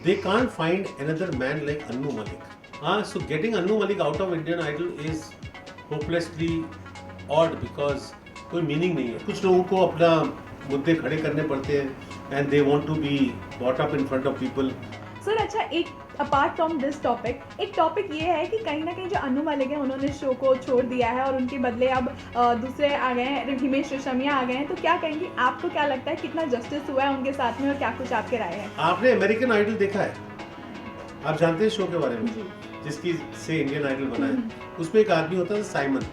they can't find another man like Annu Malik. So getting Annu Malik out of Indian Idol is hopelessly odd because कोई meaning नहीं है. कुछ लोगों को अपना मुद्दे खड़े करने पड़ते हैं and they want to be bought up in front of people. Sir अच्छा, एक अपार्ट फ्रॉम दिस टॉपिक, एक टॉपिक ये है कि कहीं ना कहीं जो अन्नू मलिक हैं उन्होंने शो को छोड़ दिया है और उनके बदले अब दूसरे आ गए हैं, हिमेश रेशमिया आ गए हैं. तो क्या कहेंगे, आपको क्या लगता है कितना जस्टिस हुआ है उनके साथ में और क्या कुछ आपके राय है? आपने अमेरिकन आइडल देखा है? आप जानते हैं शो के बारे में जिसकी से इंडियन आइडल बना है? उसमें एक आदमी होता है Simon.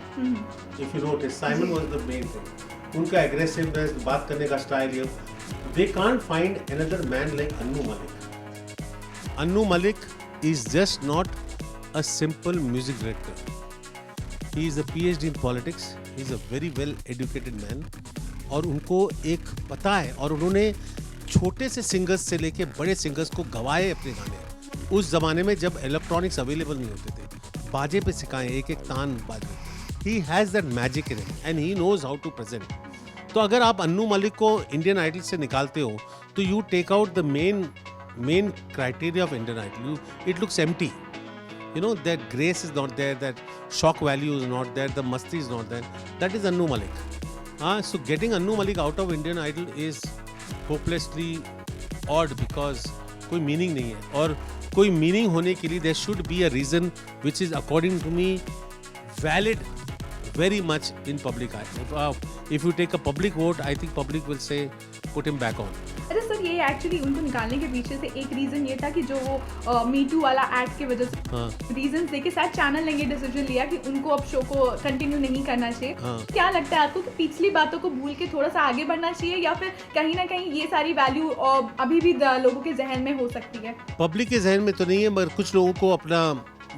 If you notice, Simon was the main thing. उनका एग्रेसिवनेस, बात करने का स्टाइल, ये they can't find another man like Annu Malik. Annu Malik is just not a simple music director. He is a PhD in politics. He is a very well educated man. और उनको एक पता है और उन्होंने छोटे से सिंगर्स से लेके बड़े सिंगर्स को गवाए अपने गाने. उस ज़माने में जब इलेक्ट्रॉनिक्स अवेलेबल नहीं होते थे, बाजे पे सिखाए, एक एक तान बाजे. He has that magic in him and he knows how to present. तो अगर आप अन्नू मलिक को इंडियन आइडल से निकालते हो तो you take out the main criteria of Indian Idol. It looks empty. You know, that grace is not there, that shock value is not there, the masti is not there. That is Annu Malik. So getting Annu Malik out of Indian Idol is hopelessly odd because कोई meaning नहीं है. और कोई meaning होने के लिए there should be a reason which is according to me valid very much in public eye. If you take a public vote, I think public will say put him back on. अरे sir, ये actually उनको निकालने के पीछे से एक reason ये था कि जो वो मी टू वाला एक्ट की वजह से रीजंस देके शायद चैनल ने ये डिसीजन लिया कि उनको अब शो को कंटिन्यू नहीं करना चाहिए. क्या लगता है आपको कि पिछली बातों को भूल के थोड़ा सा आगे बढ़ना चाहिए या फिर कहीं ना कहीं ये सारी वैल्यू अभी भी लोगों के जहन में हो सकती है? पब्लिक के जहन में तो नहीं है, मगर कुछ लोगों को अपना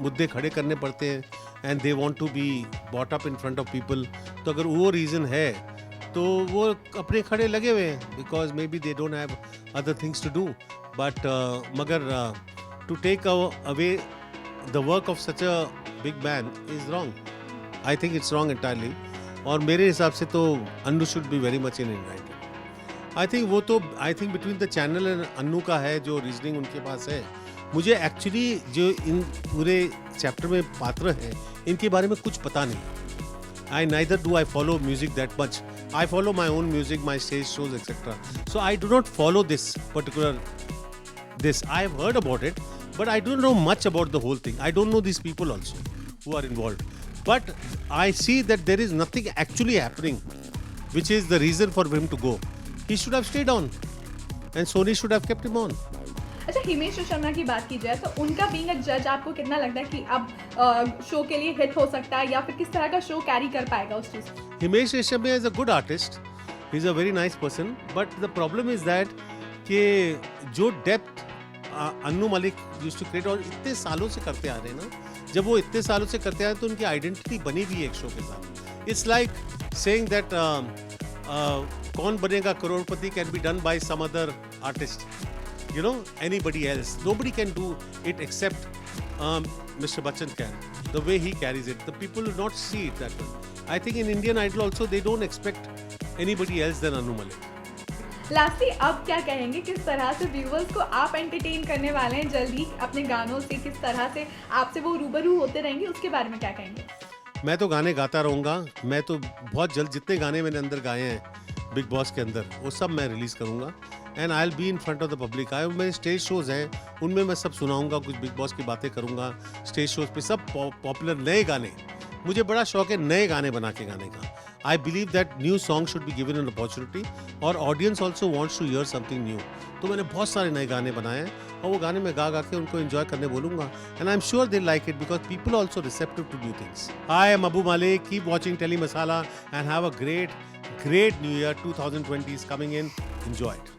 मुद्दे खड़े करने पड़ते हैं and they want to be bought up in front of people. तो अगर वो रीज़न है तो वो अपने खड़े लगे हुए हैं because maybe they don't have other things to do. But मगर to take away the work of such a big man is wrong. I think it's wrong entirely. और मेरे हिसाब से तो Annu should be very much in Indian. I think वो तो between the channel and Annu का है जो रीजनिंग उनके पास है. मुझे एक्चुअली जो इन पूरे चैप्टर में पात्र हैं इनके बारे में कुछ पता नहीं. I neither do I follow music that much. I follow my own music, my stage shows, etc. So I do not follow this particular this. I have heard about it, but I don't know much about the whole thing. I don't know these people also who are involved. But I see that there is nothing actually happening, which is the reason for him to go. He should have stayed on, and Sony should have kept him on. अच्छा, हिमेश रेशमिया की बात की जाए तो उनका being a जज आपको कितना लगता है कि अब शो के लिए हिट हो सकता है या फिर किस तरह का शो कैरी कर पाएगा उस चीज़? Himesh Reshammiya is a good artist. He is a very nice person. But the problem is that कि जो depth Annu Malik used to create और इतने सालों से करते आ रहे हैं ना, जब वो इतने सालों से करते आ रहे हैं तो उनकी आइडेंटिटी बनी भी है एक शो के साथ. It's like saying that Kaun Banega Crorepati can be done by some other artist. You know, anybody else. Nobody can do it except Mr. Bachchan can. The way he carries it. The people will not see it that way. I think in Indian Idol also they don't expect anybody else than Annu Malik. Lastly अब क्या कहेंगे, किस तरह से viewers को आप entertain करने वाले हैं जल्दी अपने गानों से, किस तरह से आपसे वो रूबरू होते रहेंगे, उसके बारे में क्या कहेंगे? मैं तो गाने गाता रहूँगा. मैं तो बहुत जल्द जितने गाने मैंने अंदर गाए हैं बिग बॉस के अंदर वो सब मैं रिलीज़ करूँगा. And I will be in front of the public. मेरे स्टेज शोज़ हैं उनमें मैं सब सुनाऊंगा, कुछ बिग बॉस की बातें करूंगा. स्टेज शोज़ पे सब पॉपुलर नए गाने. मुझे बड़ा शौक है नए गाने बना के गाने का. I believe that new song should be given an opportunity और audience also wants to hear something new. तो मैंने बहुत सारे नए गाने बनाए हैं और वो गाने मैं गा गा के उनको एंजॉय करने बोलूँगा. And I am sure they like it because people also receptive to new things. I am Abu Malik. Keep watching Telly Masala and have a great new year. 2020 is coming in. Enjoy it.